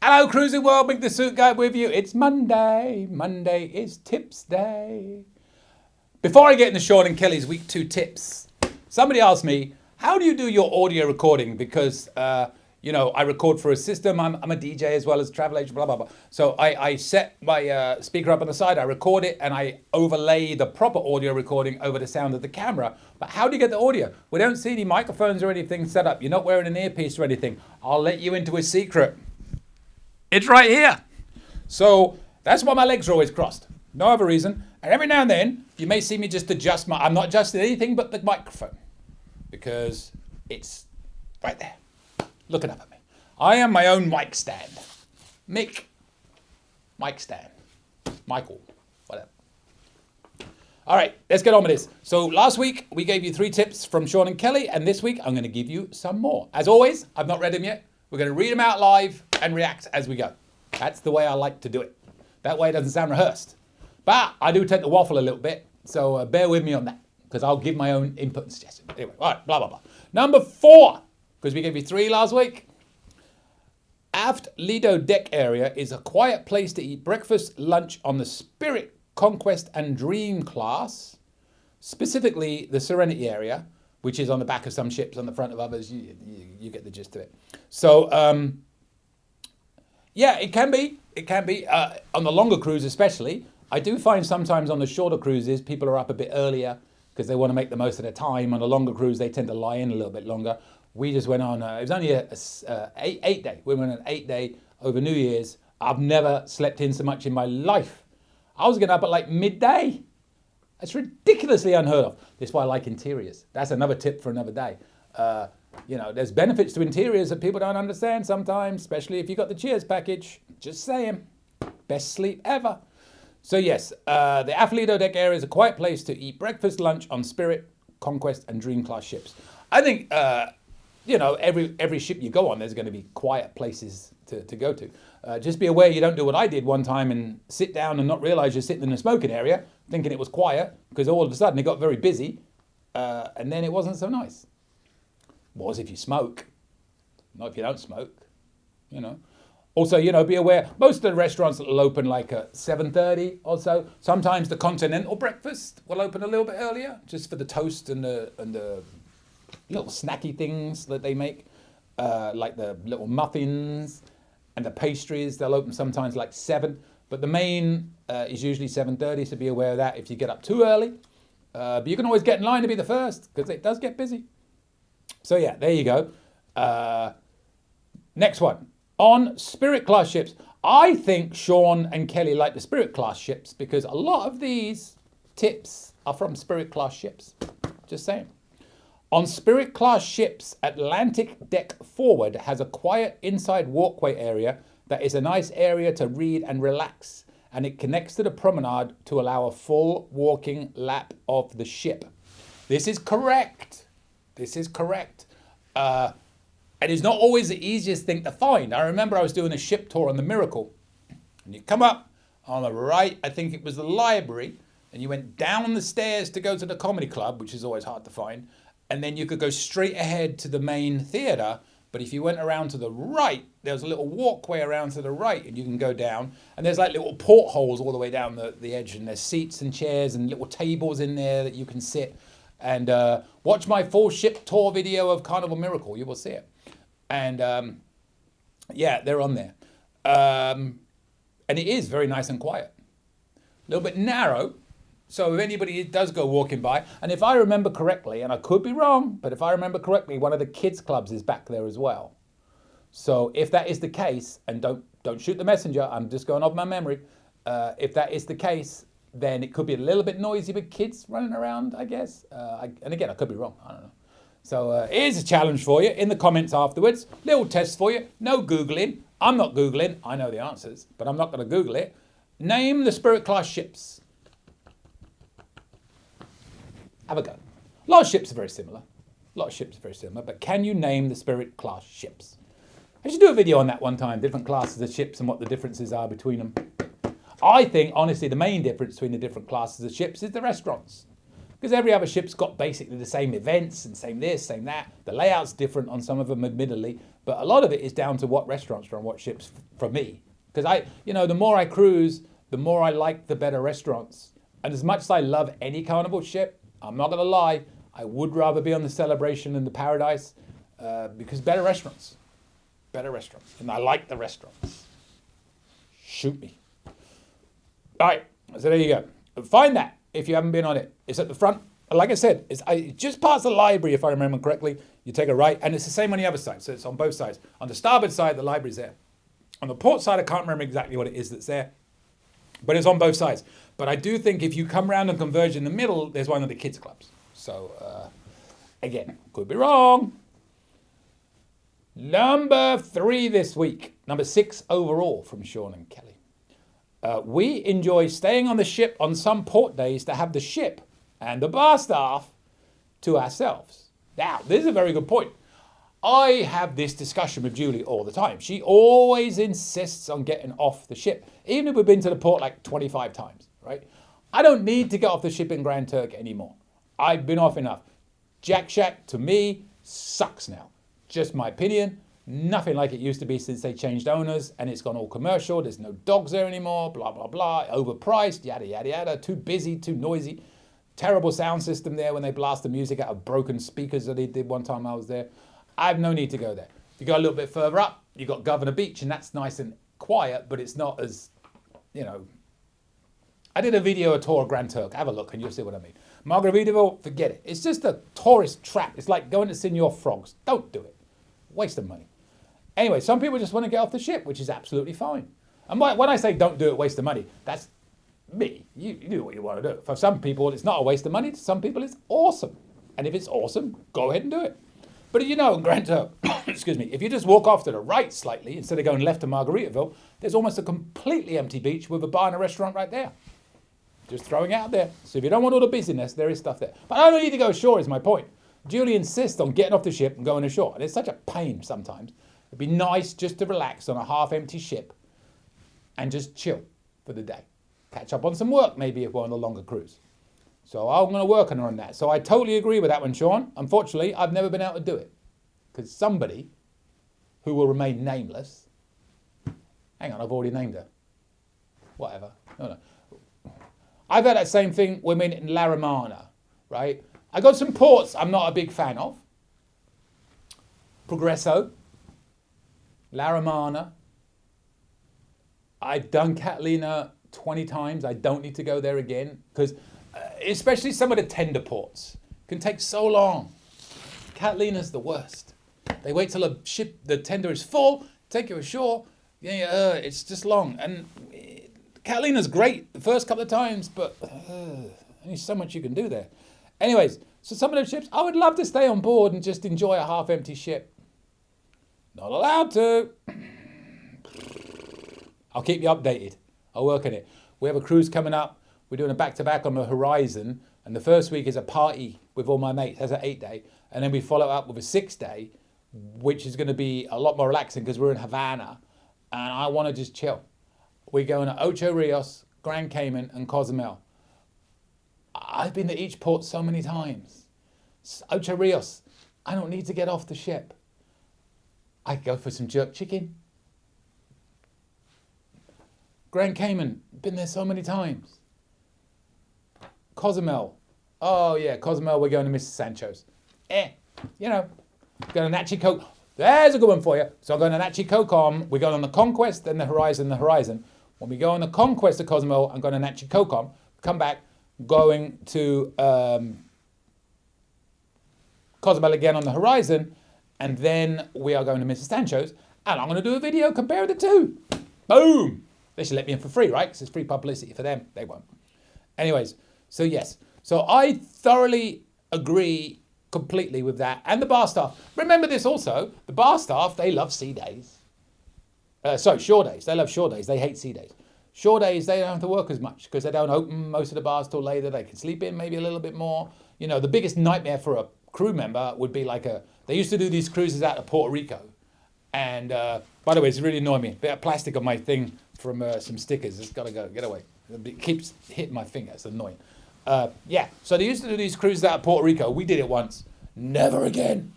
Hello, Cruising World, Mick the Suit Guy with you. It's Monday. Monday is tips day. Before I get into Sean and Kelly's week 2 tips, somebody asked me, how do you do your audio recording? Because, I record for a system. I'm a DJ as well as a travel agent, blah, blah, blah. So I set my speaker up on the side, I record it, and I overlay the proper audio recording over the sound of the camera. But how do you get the audio? We don't see any microphones or anything set up. You're not wearing an earpiece or anything. I'll let you into a secret. It's right here. So that's why my legs are always crossed. No other reason. And every now and then, you may see me just adjust I'm not adjusting anything but the microphone. Because it's right there. Looking up at me. I am my own mic stand. Mick. Mic stand. Michael. Whatever. All right, let's get on with this. So last week, we gave you 3 tips from Sean and Kelly. And this week, I'm going to give you some more. As always, I've not read them yet. We're going to read them out live and react as we go. That's the way I like to do it. That way it doesn't sound rehearsed. But I do tend to waffle a little bit, so bear with me on that, because I'll give my own input and suggestions. Anyway, all right, blah, blah, blah. Number 4, because we gave you 3 last week. Aft Lido deck area is a quiet place to eat breakfast, lunch on the Spirit, Conquest and Dream class, specifically the Serenity area, which is on the back of some ships, on the front of others. You get the gist of it. So, yeah, it can be. It can be. On the longer cruise especially. I do find sometimes on the shorter cruises, people are up a bit earlier because they want to make the most of their time. On a longer cruise, they tend to lie in a little bit longer. We just went on, it was only a 8-day. We went on an 8-day over New Year's. I've never slept in so much in my life. I was getting up at like midday. It's ridiculously unheard of. This is why I like interiors. That's another tip for another day. There's benefits to interiors that people don't understand sometimes, especially if you got the Cheers package. Just saying. Best sleep ever. So yes, the Aft Lido deck area is a quiet place to eat breakfast, lunch on Spirit, Conquest and Dream class ships. I think, every ship you go on, there's going to be quiet places to go to. Just be aware you don't do what I did one time and sit down and not realize you're sitting in the smoking area, thinking it was quiet, because all of a sudden it got very busy, and then it wasn't so nice. Was if you smoke, not if you don't smoke, Also, be aware, most of the restaurants will open like at 7:30 or so. Sometimes the continental breakfast will open a little bit earlier, just for the toast and the little snacky things that they make, like the little muffins and the pastries. They'll open sometimes like 7, but the main is usually 7:30, so be aware of that if you get up too early. But you can always get in line to be the first, because it does get busy. So yeah, there you go. Next one. On Spirit class ships, I think Sean and Kelly like the Spirit class ships because a lot of these tips are from Spirit class ships. Just saying. On Spirit class ships, Atlantic deck forward has a quiet inside walkway area that is a nice area to read and relax, and it connects to the promenade to allow a full walking lap of the ship. This is correct. This is correct. And it's not always the easiest thing to find. I remember I was doing a ship tour on the Miracle. And you come up on the right, I think it was the library, and you went down the stairs to go to the comedy club, which is always hard to find. And then you could go straight ahead to the main theatre. But if you went around to the right, there was a little walkway around to the right, and you can go down. And there's like little portholes all the way down the edge, and there's seats and chairs and little tables in there that you can sit. And watch my full ship tour video of Carnival Miracle. You will see it. And they're on there. And it is very nice and quiet. A little bit narrow. So if anybody does go walking by, and if I remember correctly, and I could be wrong, but if I remember correctly, one of the kids' clubs is back there as well. So if that is the case, and don't shoot the messenger, I'm just going off my memory. If that is the case, then it could be a little bit noisy with kids running around, I guess. And again, I could be wrong. I don't know. So here's a challenge for you in the comments afterwards. Little test for you. No Googling. I'm not Googling. I know the answers, but I'm not going to Google it. Name the Spirit class ships. Have a go. A lot of ships are very similar. But can you name the Spirit class ships? I should do a video on that one time. Different classes of ships and what the differences are between them. I think, honestly, the main difference between the different classes of ships is the restaurants. Because every other ship's got basically the same events and same this, same that. The layout's different on some of them, admittedly, but a lot of it is down to what restaurants are on what ships for me. Because the more I cruise, the more I like the better restaurants. And as much as I love any Carnival ship, I'm not gonna lie, I would rather be on the Celebration and the Paradise because better restaurants. And I like the restaurants. Shoot me. All right, so there you go. Find that if you haven't been on it. It's at the front. Like I said, it's just past the library, if I remember correctly. You take a right, and it's the same on the other side. So it's on both sides. On the starboard side, the library's there. On the port side, I can't remember exactly what it is that's there. But it's on both sides. But I do think if you come around and converge in the middle, there's one of the kids' clubs. So, again, could be wrong. Number 3 this week. Number 6 overall from Sean and Kelly. We enjoy staying on the ship on some port days to have the ship and the bar staff to ourselves. Now, this is a very good point. I have this discussion with Julie all the time. She always insists on getting off the ship, even if we've been to the port like 25 times, right? I don't need to get off the ship in Grand Turk anymore. I've been off enough. Jack Shack, to me, sucks now. Just my opinion. Nothing like it used to be since they changed owners and it's gone all commercial. There's no dogs there anymore, blah, blah, blah. Overpriced, yada, yada, yada. Too busy, too noisy. Terrible sound system there when they blast the music out of broken speakers that they did one time I was there. I have no need to go there. If you go a little bit further up, you've got Governor Beach, and that's nice and quiet, but it's not as, I did a video tour of Grand Turk. Have a look and you'll see what I mean. Margaritaville, forget it. It's just a tourist trap. It's like going to Senor Frogs. Don't do it. Waste of money. Anyway, some people just want to get off the ship, which is absolutely fine. And when I say don't do it, waste of money, that's me. You do what you want to do. For some people, it's not a waste of money. To some people, it's awesome. And if it's awesome, go ahead and do it. But in Grand Turk, excuse me, if you just walk off to the right slightly, instead of going left to Margaritaville, there's almost a completely empty beach with a bar and a restaurant right there. Just throwing it out there. So if you don't want all the busyness, there is stuff there. But I don't need to go ashore is my point. Julie insists on getting off the ship and going ashore. And it's such a pain sometimes. It'd be nice just to relax on a half-empty ship and just chill for the day. Catch up on some work maybe if we're on a longer cruise. So I'm going to work on that. So I totally agree with that one, Sean. Unfortunately, I've never been able to do it. Because somebody who will remain nameless... Hang on, I've already named her. Whatever. No. I've had that same thing women in La Romana, right? I got some ports I'm not a big fan of. Progresso. La Romana. I've done Catalina 20 times. I don't need to go there again because especially some of the tender ports can take so long. Catalina's the worst. They wait till the tender is full, take you ashore. It's just long. And Catalina's great the first couple of times, but only so much you can do there. Anyways, so some of those ships, I would love to stay on board and just enjoy a half-empty ship. Not allowed to. I'll keep you updated. I'll work on it. We have a cruise coming up. We're doing a back-to-back on the Horizon. And the first week is a party with all my mates. That's an 8-day. And then we follow up with a 6-day, which is going to be a lot more relaxing because we're in Havana. And I want to just chill. We're going to Ocho Rios, Grand Cayman, and Cozumel. I've been to each port so many times. Ocho Rios, I don't need to get off the ship. I could go for some jerk chicken. Grand Cayman, been there so many times. Cozumel, oh yeah, Cozumel, we're going to Mr. Sancho's. Going to Nachi Coke. There's a good one for you. So I'm going to Nachi Cocom. We're going on the Conquest, then the Horizon, When we go on the Conquest of Cozumel, I'm going to Nachi Cocom. Come back, going to Cozumel again on the Horizon, and then we are going to Mrs. Sancho's, and I'm going to do a video comparing the two. Boom! They should let me in for free, right? Because it's free publicity for them. They won't. Anyways, so yes. So I thoroughly agree completely with that. And the bar staff. Remember this also. The bar staff, they love sea days. Shore days. They love shore days. They hate sea days. Shore days, they don't have to work as much because they don't open most of the bars till later. They can sleep in maybe a little bit more. The biggest nightmare for a crew member would be like they used to do these cruises out of Puerto Rico. And by the way, it's really annoying me. A bit of plastic on my thing from some stickers. It's got to go. Get away. It keeps hitting my finger. It's annoying. Yeah, so they used to do these cruises out of Puerto Rico. We did it once. Never again.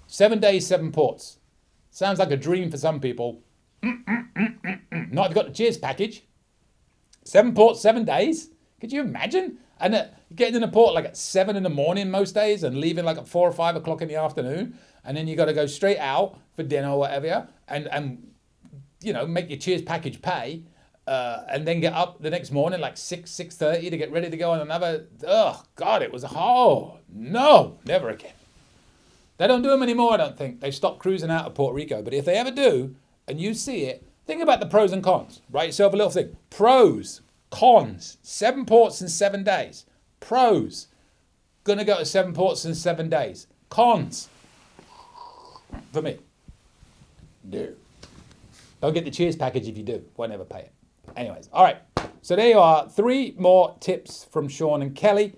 7 days, 7 ports. Sounds like a dream for some people. Not if you've got the Cheers package. 7 ports, 7 days. Could you imagine? And getting in a port like at 7 in the morning most days and leaving like at 4 or 5 o'clock in the afternoon. And then you got to go straight out for dinner or whatever. And you know, make your Cheers package pay. And then get up the next morning like 6:30 to get ready to go on another. Oh, God, it was no, never again. They don't do them anymore, I don't think. They stopped cruising out of Puerto Rico. But if they ever do, and you see it, think about the pros and cons. Write yourself a little thing. Pros, cons, 7 ports in 7 days. Pros, gonna go to 7 ports in 7 days. Cons, for me, no. Don't get the Cheers package if you do. Won't ever pay it. Anyways, all right. So there you are. 3 more tips from Sean and Kelly.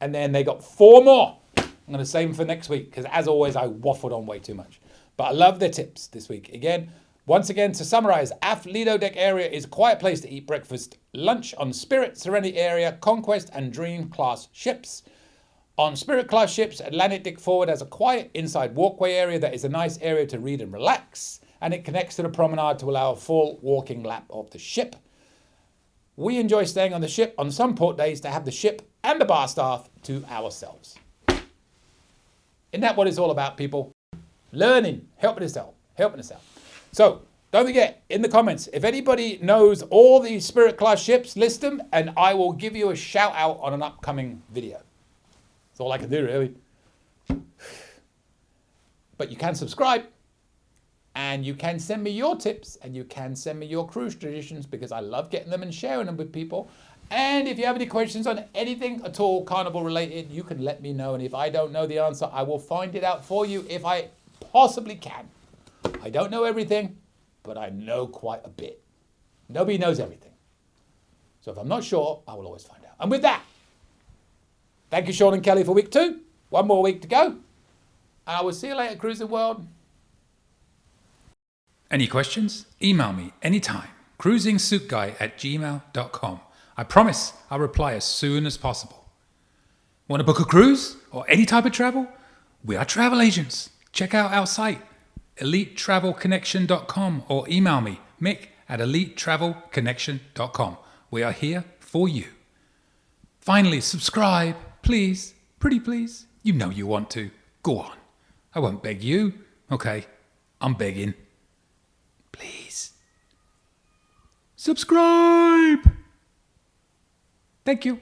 And then they got 4 more. I'm going to save them for next week because, as always, I waffled on way too much. But I love their tips this week. Once again, to summarize, aft Lido deck area is a quiet place to eat breakfast, lunch on Spirit, Serenity area, Conquest, and Dream class ships. On Spirit class ships, Atlantic Deck Forward has a quiet inside walkway area that is a nice area to read and relax. And it connects to the promenade to allow a full walking lap of the ship. We enjoy staying on the ship on some port days to have the ship and the bar staff to ourselves. Isn't that what it's all about, people? Learning, helping us out. So, don't forget, in the comments, if anybody knows all these Spirit class ships, list them, and I will give you a shout out on an upcoming video. That's all I can do, really. But you can subscribe, and you can send me your tips, and you can send me your cruise traditions, because I love getting them and sharing them with people. And if you have any questions on anything at all carnival related, you can let me know. And if I don't know the answer, I will find it out for you if I possibly can. I don't know everything, but I know quite a bit. Nobody knows everything. So if I'm not sure, I will always find out. And with that, thank you, Sean and Kelly, for week 2. 1 more week to go. And I will see you later, Cruising World. Any questions? Email me anytime. cruisingsuitguy@gmail.com. I promise I'll reply as soon as possible. Want to book a cruise or any type of travel? We are travel agents. Check out our site, elitetravelconnection.com, or email me, mick@elitetravelconnection.com. We are here for you. Finally, subscribe, please. Pretty please. You know you want to. Go on. I won't beg you. Okay, I'm begging. Please. Subscribe! Thank you.